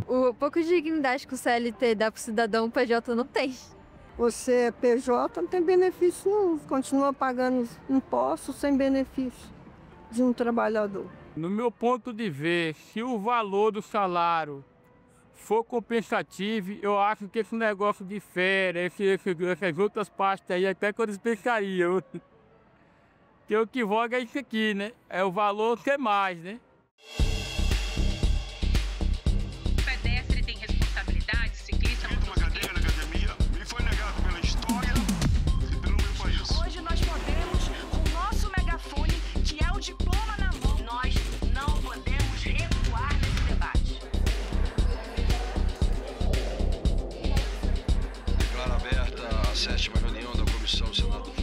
O pouco de dignidade que o CLT dá pro cidadão, o PJ não tem. Você é PJ, não tem benefício nenhum, continua pagando impostos sem benefício de um trabalhador. No meu ponto de ver, se o valor do salário for compensativo, eu acho que esse negócio de férias, essas outras partes aí, até que eu dispensaria. Porque o que voga é isso aqui, né? É o valor ser mais, né? O pedestre tem responsabilidade, ciclista... Uma cadeira na academia me foi negado pela história e pelo meu país. Hoje nós podemos, com o nosso megafone, que é o diploma na mão, nós não podemos recuar nesse debate. Declaro aberta a 7ª reunião da Comissão do Senado.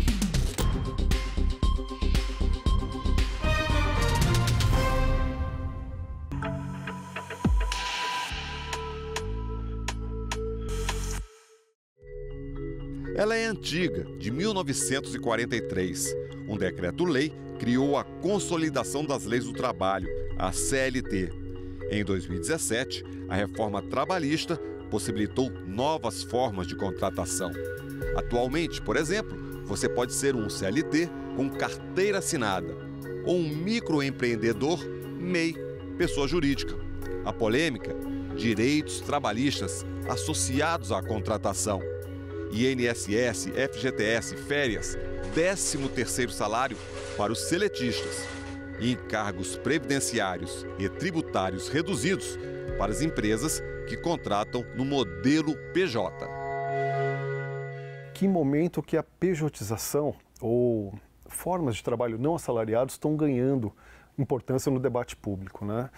Ela é antiga, de 1943. Um decreto-lei criou a Consolidação das Leis do Trabalho, a CLT. Em 2017, a reforma trabalhista possibilitou novas formas de contratação. Atualmente, por exemplo, você pode ser um CLT com carteira assinada ou um microempreendedor MEI, pessoa jurídica. A polêmica? Direitos trabalhistas associados à contratação. INSS, FGTS, férias, 13º salário para os seletistas e encargos previdenciários e tributários reduzidos para as empresas que contratam no modelo PJ. Que momento que a pejotização ou formas de trabalho não assalariados estão ganhando importância no debate público, né?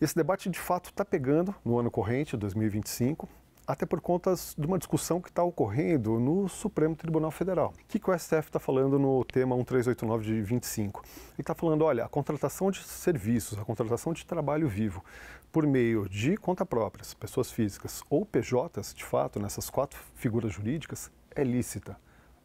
Esse debate, de fato, está pegando no ano corrente, 2025, até por conta de uma discussão que está ocorrendo no Supremo Tribunal Federal. O que o STF está falando no tema 1389 de 25? Ele está falando, olha, a contratação de serviços, a contratação de trabalho vivo por meio de conta próprias, pessoas físicas ou PJs, de fato, nessas 4 figuras jurídicas, é lícita.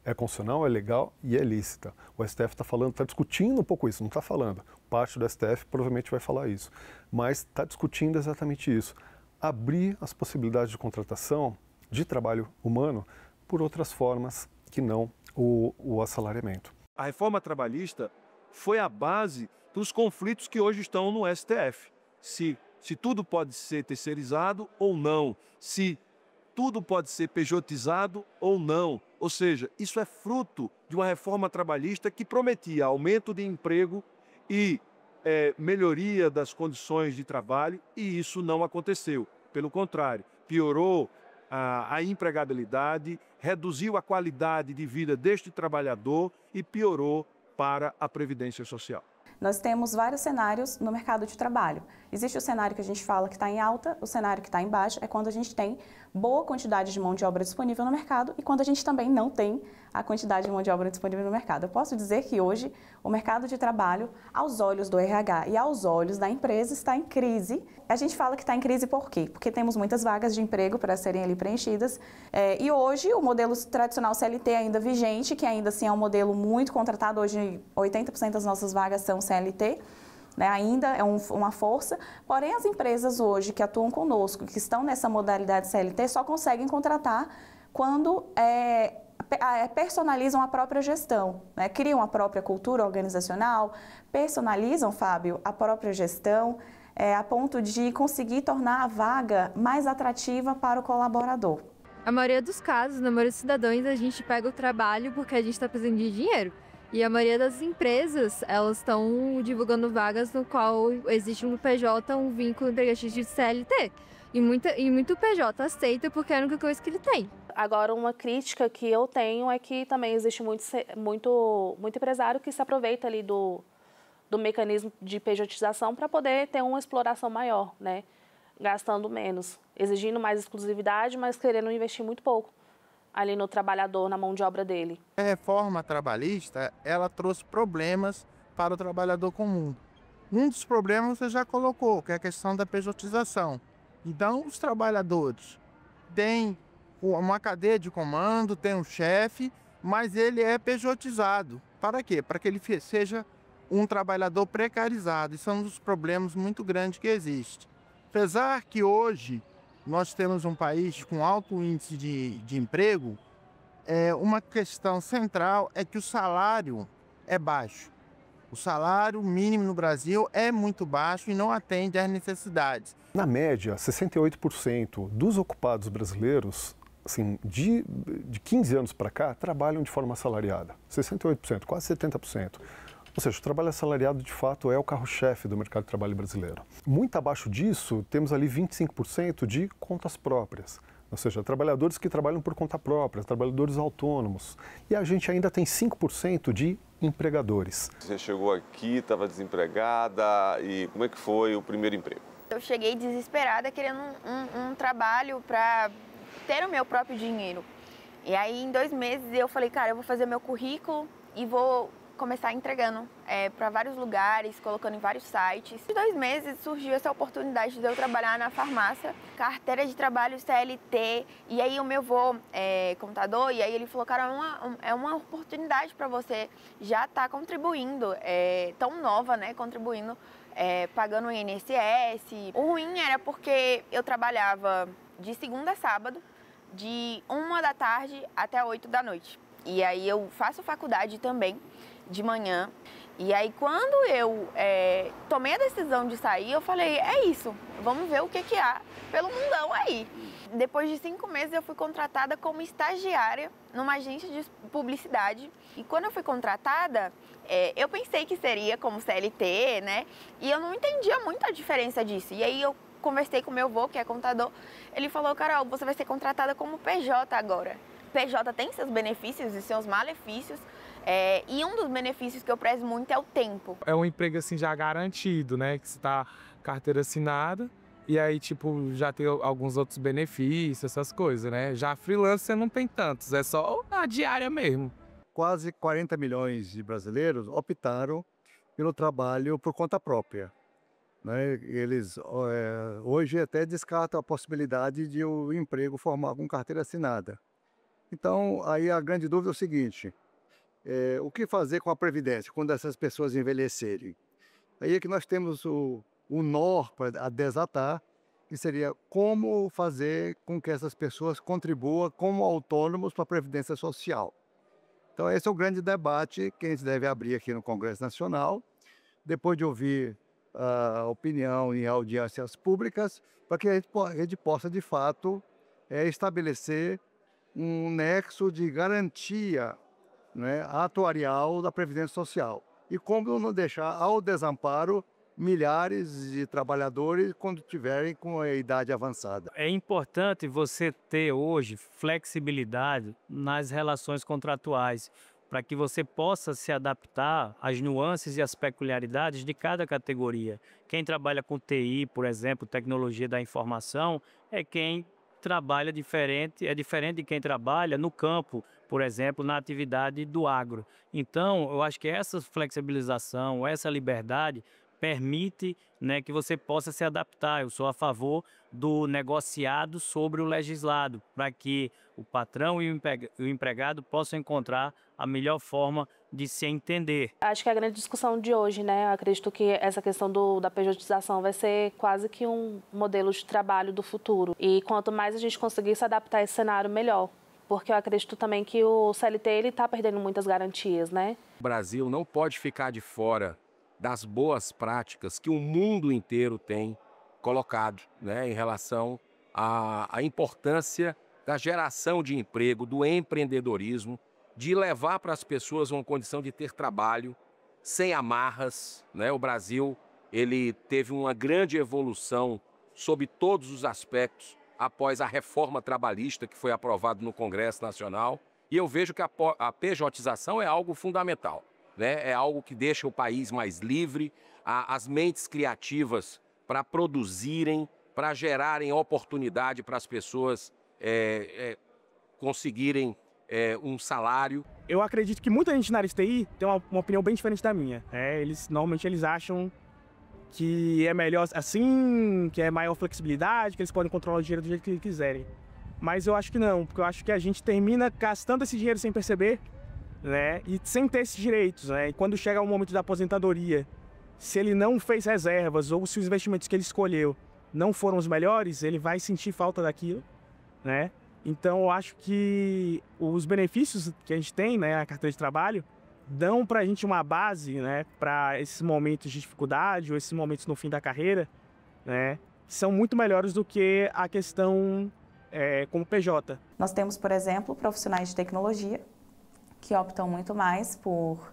É constitucional, é legal e é lícita. O STF está falando, está discutindo um pouco isso, não está falando. Parte do STF provavelmente vai falar isso, mas está discutindo exatamente isso. Abrir as possibilidades de contratação de trabalho humano por outras formas que não o assalariamento. A reforma trabalhista foi a base dos conflitos que hoje estão no STF. Se tudo pode ser terceirizado ou não, se tudo pode ser pejotizado ou não. Ou seja, isso é fruto de uma reforma trabalhista que prometia aumento de emprego e melhoria das condições de trabalho, e isso não aconteceu. Pelo contrário, piorou a empregabilidade, reduziu a qualidade de vida deste trabalhador e piorou para a Previdência Social. Nós temos vários cenários no mercado de trabalho. Existe o cenário que a gente fala que está em alta, o cenário que está em baixa é quando a gente tem boa quantidade de mão de obra disponível no mercado e quando a gente também não tem a quantidade de mão de obra disponível no mercado. Eu posso dizer que hoje o mercado de trabalho, aos olhos do RH e aos olhos da empresa, está em crise. A gente fala que está em crise por quê? Porque temos muitas vagas de emprego para serem ali preenchidas e hoje o modelo tradicional CLT ainda vigente, que ainda assim é um modelo muito contratado, hoje 80% das nossas vagas são CLT, né, ainda é uma força, porém as empresas hoje que atuam conosco, que estão nessa modalidade CLT, só conseguem contratar quando personalizam a própria gestão, né, criam a própria cultura organizacional, personalizam, Fábio, a própria gestão, a ponto de conseguir tornar a vaga mais atrativa para o colaborador. A maioria dos casos, na maioria dos cidadãos, a gente pega o trabalho porque a gente está precisando de dinheiro. E a maioria das empresas, elas estão divulgando vagas no qual existe um PJ, um vínculo empregatício de CLT. E muito PJ aceita porque é a única coisa que ele tem. Agora, uma crítica que eu tenho é que também existe muito empresário que se aproveita ali do mecanismo de pejotização para poder ter uma exploração maior, né? Gastando menos, exigindo mais exclusividade, mas querendo investir muito pouco ali no trabalhador, na mão de obra dele. A reforma trabalhista, ela trouxe problemas para o trabalhador comum. Um dos problemas você já colocou, que é a questão da pejotização. Então, os trabalhadores têm uma cadeia de comando, tem um chefe, mas ele é pejotizado. Para quê? Para que ele seja um trabalhador precarizado. Isso é um dos problemas muito grandes que existe. Apesar que hoje nós temos um país com alto índice de emprego, uma questão central é que o salário é baixo. O salário mínimo no Brasil é muito baixo e não atende às necessidades. Na média, 68% dos ocupados brasileiros, assim, de 15 anos para cá, trabalham de forma assalariada. 68%, quase 70%. Ou seja, o trabalho assalariado, de fato, é o carro-chefe do mercado de trabalho brasileiro. Muito abaixo disso, temos ali 25% de contas próprias. Ou seja, trabalhadores que trabalham por conta própria, trabalhadores autônomos. E a gente ainda tem 5% de empregadores. Você chegou aqui, estava desempregada, e como é que foi o primeiro emprego? Eu cheguei desesperada, querendo um trabalho para ter o meu próprio dinheiro. E aí, em 2 meses, eu falei, cara, eu vou fazer meu currículo e vou começar entregando para vários lugares, colocando em vários sites. Em 2 meses surgiu essa oportunidade de eu trabalhar na farmácia, carteira de trabalho CLT, e aí o meu avô é contador, e aí ele falou, cara, é uma oportunidade para você já estar contribuindo, tão nova, né, contribuindo, pagando o INSS. O ruim era porque eu trabalhava de segunda a sábado, de 1 da tarde até 8 da noite. E aí eu faço faculdade também, de manhã. E aí quando eu tomei a decisão de sair, eu falei, é isso, vamos ver o que há pelo mundão aí. Depois de 5 meses eu fui contratada como estagiária numa agência de publicidade. E quando eu fui contratada, eu pensei que seria como CLT, né? E eu não entendia muito a diferença disso. E aí eu conversei com meu avô, que é contador, ele falou, Carol, você vai ser contratada como PJ agora. PJ tem seus benefícios e seus malefícios, e um dos benefícios que eu prezo muito é o tempo. É um emprego assim já garantido, né, que você tá carteira assinada, e aí tipo já tem alguns outros benefícios, essas coisas, né. Já freelance você não tem tantos, é só a diária mesmo. Quase 40 milhões de brasileiros optaram pelo trabalho por conta própria, né? Eles hoje até descartam a possibilidade de o emprego formar com carteira assinada. Então, aí a grande dúvida é o seguinte, o que fazer com a Previdência quando essas pessoas envelhecerem? Aí é que nós temos o nó para desatar, que seria como fazer com que essas pessoas contribuam como autônomos para a Previdência Social. Então, esse é o grande debate que a gente deve abrir aqui no Congresso Nacional, depois de ouvir a opinião em audiências públicas, para que a gente possa, de fato, estabelecer um nexo de garantia, né, atuarial da Previdência Social. E como não deixar ao desamparo milhares de trabalhadores quando tiverem com a idade avançada. É importante você ter hoje flexibilidade nas relações contratuais, para que você possa se adaptar às nuances e às peculiaridades de cada categoria. Quem trabalha com TI, por exemplo, tecnologia da informação, é quem trabalha diferente, é diferente de quem trabalha no campo, por exemplo, na atividade do agro. Então, eu acho que essa flexibilização, essa liberdade permite, né, que você possa se adaptar. Eu sou a favor do negociado sobre o legislado, para que o patrão e o empregado possam encontrar a melhor forma de se entender. Acho que é a grande discussão de hoje, né? Eu acredito que essa questão da pejotização vai ser quase que um modelo de trabalho do futuro. E quanto mais a gente conseguir se adaptar a esse cenário, melhor. Porque eu acredito também que o CLT está perdendo muitas garantias, né? O Brasil não pode ficar de fora das boas práticas que o mundo inteiro tem colocado, né, em relação à importância da geração de emprego, do empreendedorismo, de levar para as pessoas uma condição de ter trabalho sem amarras, né? O Brasil, ele teve uma grande evolução sob todos os aspectos após a reforma trabalhista que foi aprovada no Congresso Nacional, e eu vejo que a pejotização é algo fundamental. É algo que deixa o país mais livre, as mentes criativas para produzirem, para gerarem oportunidade para as pessoas conseguirem um salário. Eu acredito que muita gente na área de TI tem uma opinião bem diferente da minha. Normalmente eles acham que é melhor assim, que é maior flexibilidade, que eles podem controlar o dinheiro do jeito que quiserem. Mas eu acho que não, porque eu acho que a gente termina gastando esse dinheiro sem perceber, né? E sem ter esses direitos, né? E quando chega o momento da aposentadoria, se ele não fez reservas ou se os investimentos que ele escolheu não foram os melhores, ele vai sentir falta daquilo, né? Então, eu acho que os benefícios que a gente tem, né, a carteira de trabalho, dão para a gente uma base, né, para esses momentos de dificuldade ou esses momentos no fim da carreira, né, que são muito melhores do que a questão como PJ. Nós temos, por exemplo, profissionais de tecnologia que optam muito mais por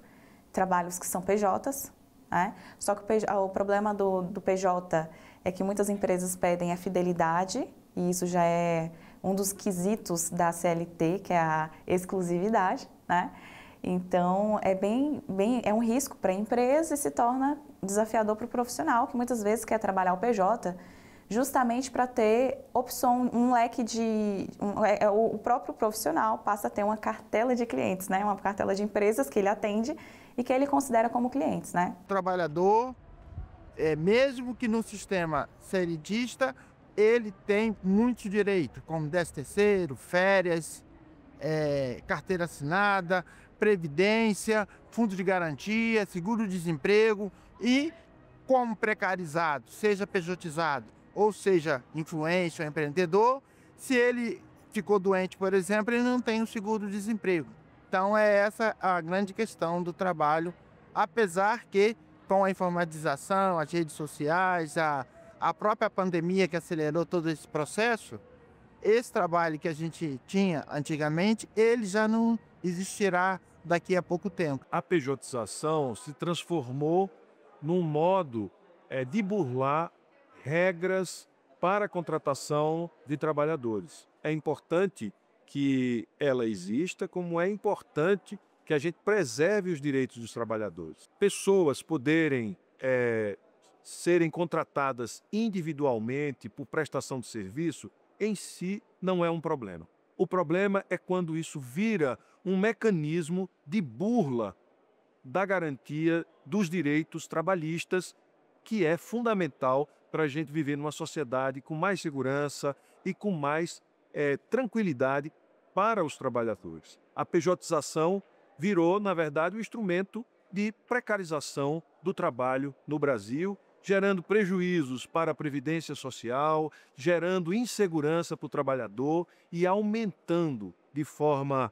trabalhos que são PJs, né? Só que o problema do PJ é que muitas empresas pedem a fidelidade, e isso já é um dos quesitos da CLT, que é a exclusividade, né? Então, é um risco para a empresa e se torna desafiador para o profissional, que muitas vezes quer trabalhar o PJ justamente para ter opção, um leque de... o próprio profissional passa a ter uma cartela de clientes, né? Uma cartela de empresas que ele atende e que ele considera como clientes, né? O trabalhador, mesmo que no sistema seridista, ele tem muito direito, como 13º, férias, carteira assinada, previdência, fundo de garantia, seguro-desemprego e, como precarizado, seja pejotizado, ou seja, influencer ou empreendedor, se ele ficou doente, por exemplo, ele não tem o seguro-desemprego. Então, é essa a grande questão do trabalho, apesar que, com a informatização, as redes sociais, a própria pandemia que acelerou todo esse processo, esse trabalho que a gente tinha antigamente, ele já não existirá daqui a pouco tempo. A pejotização se transformou num modo de burlar regras para a contratação de trabalhadores. É importante que ela exista, como é importante que a gente preserve os direitos dos trabalhadores. Pessoas poderem serem contratadas individualmente por prestação de serviço, em si não é um problema. O problema é quando isso vira um mecanismo de burla da garantia dos direitos trabalhistas, que é fundamental para a gente viver numa sociedade com mais segurança e com mais tranquilidade para os trabalhadores. A pejotização virou, na verdade, um instrumento de precarização do trabalho no Brasil, gerando prejuízos para a Previdência Social, gerando insegurança para o trabalhador e aumentando de forma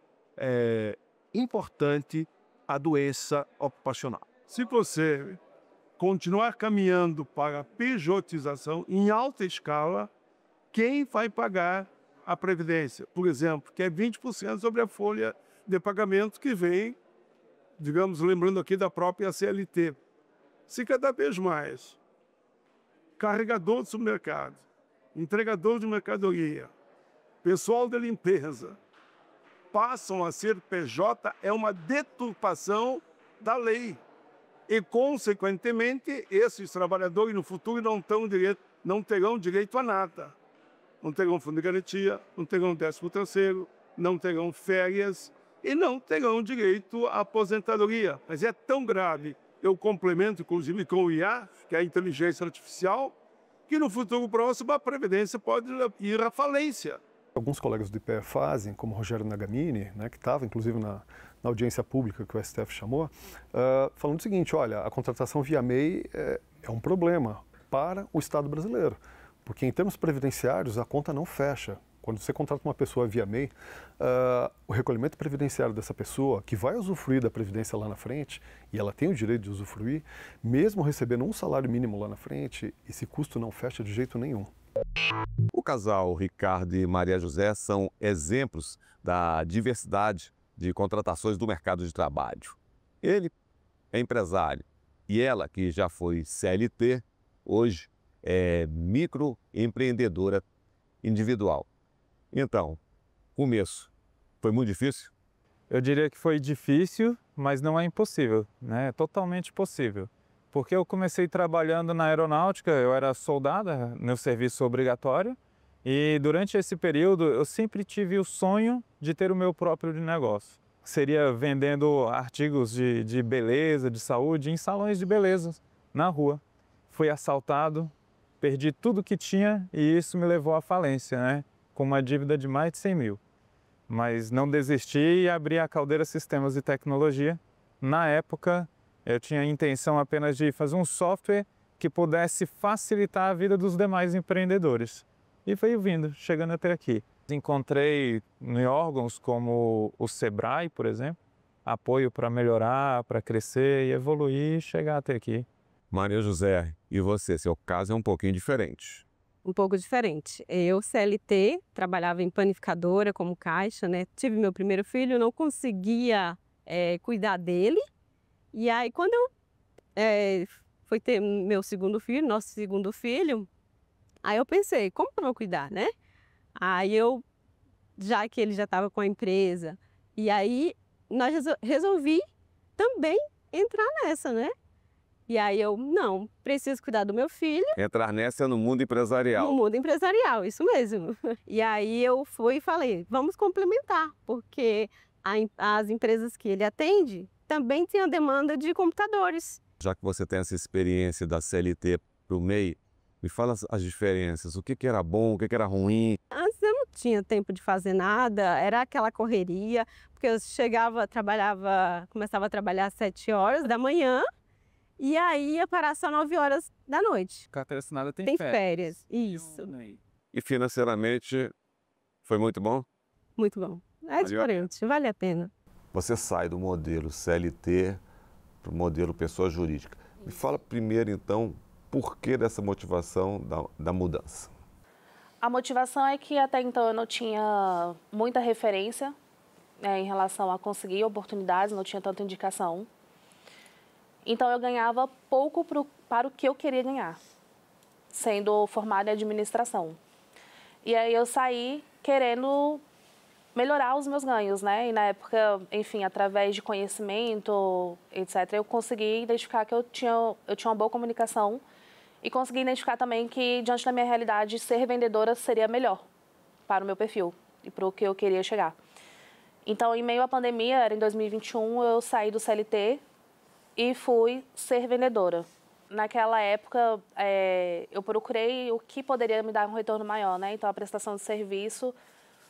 importante a doença ocupacional. Se você continuar caminhando para a pejotização em alta escala, quem vai pagar a Previdência, por exemplo, que é 20% sobre a folha de pagamento que vem, digamos, lembrando aqui da própria CLT. Se cada vez mais carregador de supermercado, entregador de mercadoria, pessoal de limpeza passam a ser PJ, é uma deturpação da lei. E, consequentemente, esses trabalhadores no futuro não terão direito a nada. Não terão fundo de garantia, não terão 13º, não terão férias e não terão direito à aposentadoria. Mas é tão grave, eu complemento inclusive com o IA, que é a inteligência artificial, que no futuro próximo a Previdência pode ir à falência. Alguns colegas do IPE fazem, como Rogério Nagamini, né, que estava inclusive na audiência pública que o STF chamou, falando o seguinte: olha, a contratação via MEI é um problema para o Estado brasileiro, porque em termos previdenciários a conta não fecha. Quando você contrata uma pessoa via MEI, o recolhimento previdenciário dessa pessoa, que vai usufruir da Previdência lá na frente, e ela tem o direito de usufruir, mesmo recebendo um salário mínimo lá na frente, esse custo não fecha de jeito nenhum. O casal Ricardo e Maria José são exemplos da diversidade de contratações do mercado de trabalho. Ele é empresário e ela, que já foi CLT, hoje é microempreendedora individual. Então, começo, foi muito difícil? Eu diria que foi difícil, mas não é impossível, né? É totalmente possível. Porque eu comecei trabalhando na aeronáutica, eu era soldado, no serviço obrigatório, e durante esse período eu sempre tive o sonho de ter o meu próprio negócio. Seria vendendo artigos de beleza, de saúde, em salões de beleza, na rua. Fui assaltado, perdi tudo que tinha e isso me levou à falência, né? Com uma dívida de mais de 100 mil. Mas não desisti e abri a Caldeira Sistemas e Tecnologia. Na época, eu tinha a intenção apenas de fazer um software que pudesse facilitar a vida dos demais empreendedores. E veio vindo, chegando até aqui. Encontrei em órgãos como o Sebrae, por exemplo, apoio para melhorar, para crescer e evoluir e chegar até aqui. Maria José, e você? Seu caso é um pouquinho diferente. Um pouco diferente. Eu, CLT, trabalhava em panificadora como caixa, né? Tive meu primeiro filho, não conseguia cuidar dele. E aí, quando eu fui ter meu segundo filho, nosso segundo filho, aí eu pensei, como que eu vou cuidar, né? Aí já que ele já estava com a empresa, e aí nós resolvi também entrar nessa, né? E aí não, preciso cuidar do meu filho. Entrar nessa no mundo empresarial. No mundo empresarial, isso mesmo. E aí eu fui e falei, vamos complementar, porque as empresas que ele atende também têm a demanda de computadores. Já que você tem essa experiência da CLT para o MEI, me fala as diferenças, o que era bom, o que era ruim. Antes eu não tinha tempo de fazer nada, era aquela correria, porque eu começava a trabalhar às 7 horas da manhã, e aí ia parar só 9 horas da noite. Carteira assinada tem férias. Isso. E financeiramente foi muito bom? Muito bom. É diferente, vale a pena. Você sai do modelo CLT para o modelo pessoa jurídica. Me fala primeiro, então, por que dessa motivação da mudança? A motivação é que até então eu não tinha muita referência em relação a conseguir oportunidades, não tinha tanta indicação. Então eu ganhava pouco para o que eu queria ganhar, sendo formada em administração. E aí eu saí querendo melhorar os meus ganhos, né? E na época, enfim, através de conhecimento, etc., eu consegui identificar que eu tinha uma boa comunicação e consegui identificar também que, diante da minha realidade, ser vendedora seria melhor para o meu perfil e para o que eu queria chegar. Então, em meio à pandemia, era em 2021, eu saí do CLT e fui ser vendedora. Naquela época, eu procurei o que poderia me dar um retorno maior, né? Então, a prestação de serviço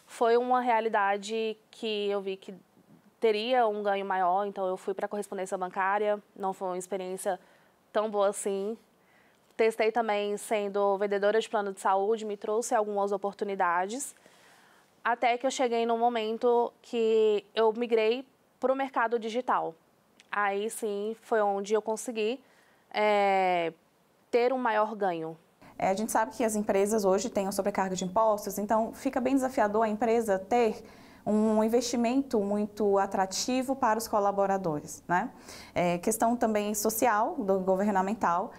foi uma realidade que eu vi que teria um ganho maior, então eu fui para a correspondência bancária, não foi uma experiência tão boa assim. Testei também sendo vendedora de plano de saúde, me trouxe algumas oportunidades, até que eu cheguei num momento que eu migrei para o mercado digital. Aí sim foi onde eu consegui ter um maior ganho. A gente sabe que as empresas hoje têm uma sobrecarga de impostos, então fica bem desafiador a empresa ter um investimento muito atrativo para os colaboradores, né? Questão também social, governamental,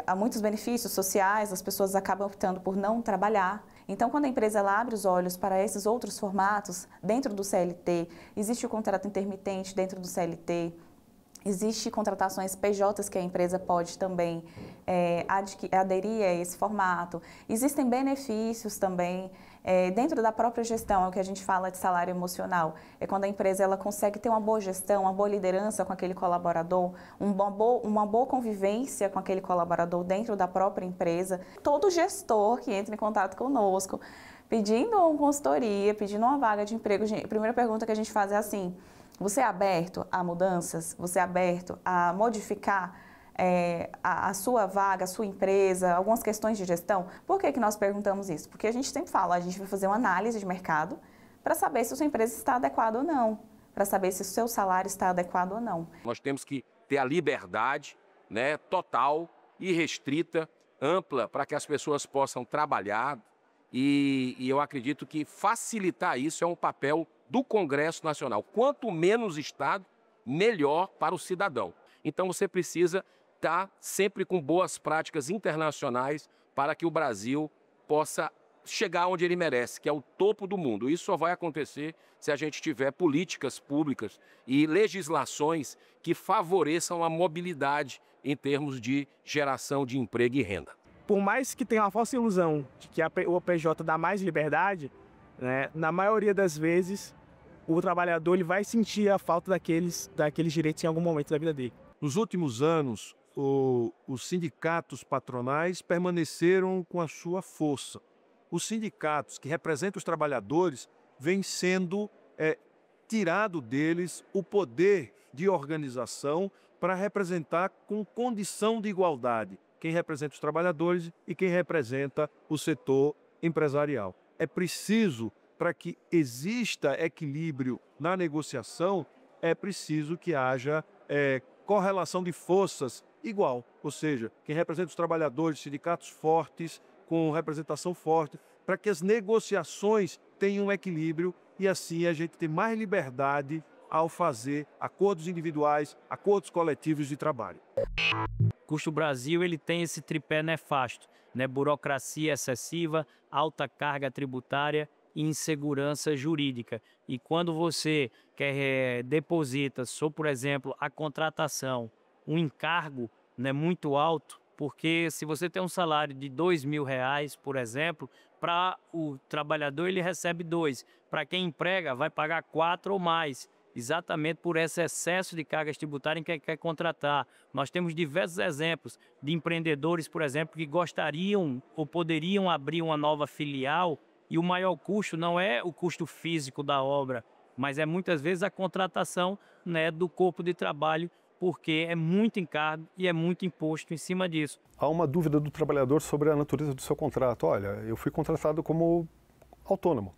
há muitos benefícios sociais, as pessoas acabam optando por não trabalhar. Então, quando a empresa ela abre os olhos para esses outros formatos, dentro do CLT, existe o contrato intermitente dentro do CLT, existe contratações PJs que a empresa pode também aderir a esse formato. Existem benefícios também dentro da própria gestão, é o que a gente fala de salário emocional. É quando a empresa ela consegue ter uma boa gestão, uma boa liderança com aquele colaborador, uma boa convivência com aquele colaborador dentro da própria empresa. Todo gestor que entra em contato conosco, pedindo uma consultoria, pedindo uma vaga de emprego, a primeira pergunta que a gente faz é assim: você é aberto a mudanças? Você é aberto a modificar a sua vaga, a sua empresa, algumas questões de gestão? Por que nós perguntamos isso? Porque a gente sempre fala, a gente vai fazer uma análise de mercado para saber se a sua empresa está adequada ou não, para saber se o seu salário está adequado ou não. Nós temos que ter a liberdade, né, total, irrestrita, ampla, para que as pessoas possam trabalhar e eu acredito que facilitar isso é um papel do Congresso Nacional. Quanto menos Estado, melhor para o cidadão. Então você precisa estar sempre com boas práticas internacionais para que o Brasil possa chegar onde ele merece, que é o topo do mundo. Isso só vai acontecer se a gente tiver políticas públicas e legislações que favoreçam a mobilidade em termos de geração de emprego e renda. Por mais que tenha uma falsa ilusão de que o OPJ dá mais liberdade, né, na maioria das vezes o trabalhador ele vai sentir a falta daqueles direitos em algum momento da vida dele. Nos últimos anos, os sindicatos patronais permaneceram com a sua força. Os sindicatos que representam os trabalhadores vêm sendo tirado deles o poder de organização para representar com condição de igualdade. quem representa os trabalhadores e quem representa o setor empresarial. É preciso, para que exista equilíbrio na negociação, é preciso que haja correlação de forças igual, ou seja, quem representa os trabalhadores, sindicatos fortes, com representação forte, para que as negociações tenham um equilíbrio e assim a gente tem mais liberdade ao fazer acordos individuais, acordos coletivos de trabalho. Custo Brasil ele tem esse tripé nefasto, né? Burocracia excessiva, alta carga tributária e insegurança jurídica. E quando você deposita, por exemplo, a contratação, um encargo, né, muito alto, porque se você tem um salário de R$2.000, por exemplo, para o trabalhador ele recebe 2, para quem emprega vai pagar 4 ou mais, exatamente por esse excesso de cargas tributárias em quem quer contratar. Nós temos diversos exemplos de empreendedores, por exemplo, que gostariam ou poderiam abrir uma nova filial e o maior custo não é o custo físico da obra, mas é muitas vezes a contratação, né, do corpo de trabalho, porque é muito encargo e é muito imposto em cima disso. Há uma dúvida do trabalhador sobre a natureza do seu contrato. Olha, eu fui contratado como autônomo,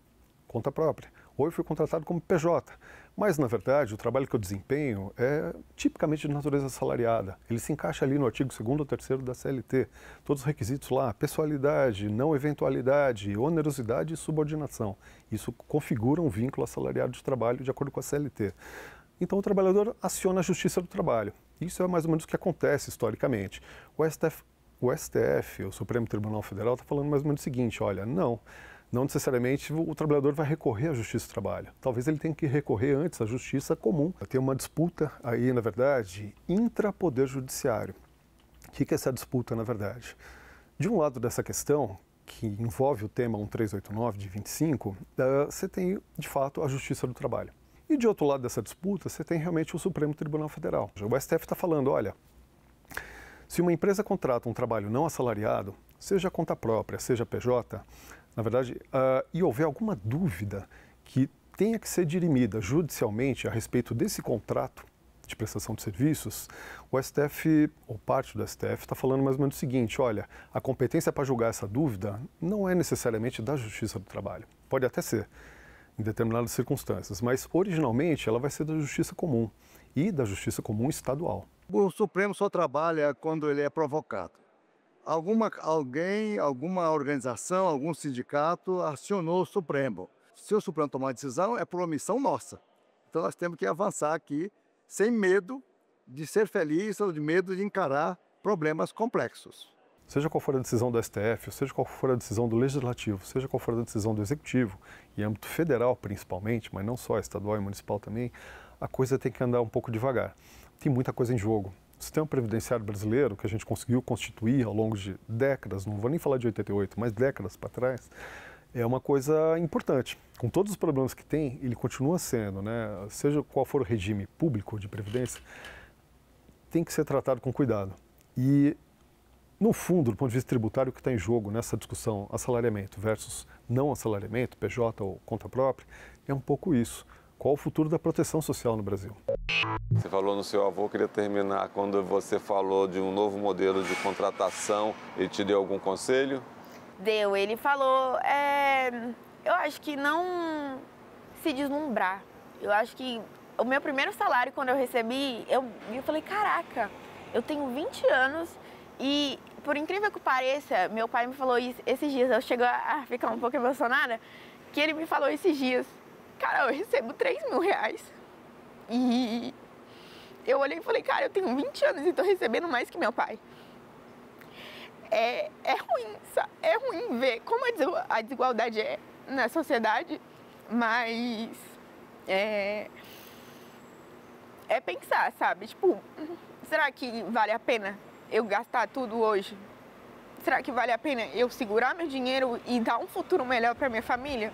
conta própria, ou eu fui contratado como PJ, mas na verdade o trabalho que eu desempenho é tipicamente de natureza salariada. Ele se encaixa ali no artigo 2º ou 3º da CLT, todos os requisitos lá, pessoalidade, não eventualidade, onerosidade e subordinação. Isso configura um vínculo assalariado de trabalho de acordo com a CLT. Então o trabalhador aciona a Justiça do Trabalho. Isso é mais ou menos o que acontece historicamente. O STF, o Supremo Tribunal Federal, está falando mais ou menos o seguinte, olha, não necessariamente o trabalhador vai recorrer à Justiça do Trabalho. Talvez ele tenha que recorrer antes à Justiça Comum. Tem uma disputa aí, na verdade, intra-poder judiciário. O que é essa disputa, na verdade? De um lado dessa questão, que envolve o tema 1389 de 25, você tem, de fato, a Justiça do Trabalho. E de outro lado dessa disputa, você tem realmente o Supremo Tribunal Federal. O STF está falando, olha, se uma empresa contrata um trabalho não assalariado, seja conta própria, seja PJ, na verdade, e houver alguma dúvida que tenha que ser dirimida judicialmente a respeito desse contrato de prestação de serviços, o STF, ou parte do STF, está falando mais ou menos o seguinte, olha, a competência para julgar essa dúvida não é necessariamente da Justiça do Trabalho. Pode até ser, em determinadas circunstâncias, mas originalmente ela vai ser da Justiça Comum e da Justiça Comum Estadual. O Supremo só trabalha quando ele é provocado. Alguma organização, algum sindicato acionou o Supremo. Se o Supremo tomar uma decisão, é por omissão nossa. Então nós temos que avançar aqui sem medo de ser feliz ou de medo de encarar problemas complexos. Seja qual for a decisão do STF, seja qual for a decisão do Legislativo, seja qual for a decisão do Executivo, em âmbito federal principalmente, mas não só estadual e municipal também, a coisa tem que andar um pouco devagar. Tem muita coisa em jogo. O sistema previdenciário brasileiro, que a gente conseguiu constituir ao longo de décadas, não vou nem falar de 88, mas décadas para trás, é uma coisa importante. Com todos os problemas que tem, ele continua sendo, né? Seja qual for o regime público de previdência, tem que ser tratado com cuidado. E no fundo, do ponto de vista tributário, o que está em jogo nessa discussão assalariamento versus não assalariamento, PJ ou conta própria, é um pouco isso. Qual o futuro da proteção social no Brasil? Você falou no seu avô, queria terminar quando você falou de um novo modelo de contratação. Ele te deu algum conselho? Deu, ele falou, eu acho que não se deslumbrar. Eu acho que o meu primeiro salário, quando eu recebi, eu falei, caraca, eu tenho 20 anos e, por incrível que pareça, meu pai me falou isso esses dias, eu chego a ficar um pouco emocionada, que ele me falou esses dias, cara, eu recebo R$3.000. E eu olhei e falei, cara, eu tenho 20 anos e tô recebendo mais que meu pai. É ruim ver como a desigualdade é na sociedade, mas é pensar, sabe? Tipo, será que vale a pena eu gastar tudo hoje? Será que vale a pena eu segurar meu dinheiro e dar um futuro melhor para minha família?